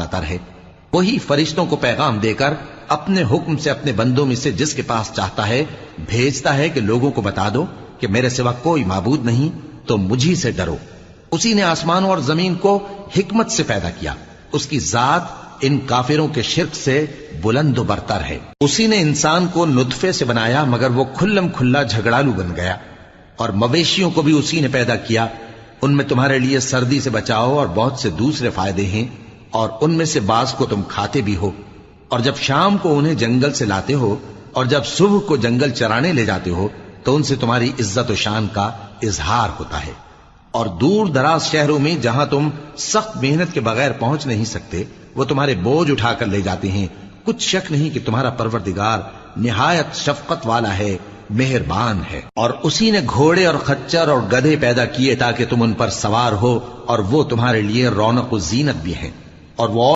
आता रहे। वही फरिश्तों को पैगाम देकर अपने हुक्म से अपने बंदों में से जिसके पास चाहता है भेजता है कि लोगों को बता दो कि मेरे सिवा कोई माबूद नहीं, तो मुझी से डरो। उसी ने आसमानों और जमीन को हिकमत से पैदा किया। उसकी जात इन काफिरों के शिर्क से बुलंद बरतर है। उसी ने इंसान को नुतफे से बनाया मगर वो खुल्लम खुल्ला झगड़ालू बन गया। और मवेशियों को भी उसी ने पैदा किया। उनमें तुम्हारे लिए सर्दी से बचाओ और बहुत से दूसरे फायदे हैं, और उनमें से बाज को तुम खाते भी हो। और जब शाम को उन्हें जंगल से लाते हो और जब सुबह को जंगल चराने ले जाते हो तो उनसे तुम्हारी इज्जत और शान का इजहार होता है। और दूर दराज शहरों में जहां तुम सख्त मेहनत के बगैर पहुंच नहीं सकते, वो तुम्हारे बोझ उठाकर ले जाते हैं। कुछ शक नहीं कि तुम्हारा परवरदिगार निहायत शफकत वाला है, मेहरबान है। और उसी ने घोड़े और खच्चर और गधे पैदा किए ताकि तुम उन पर सवार हो, और वो तुम्हारे लिए रौनक व जीनत भी हैं। और वो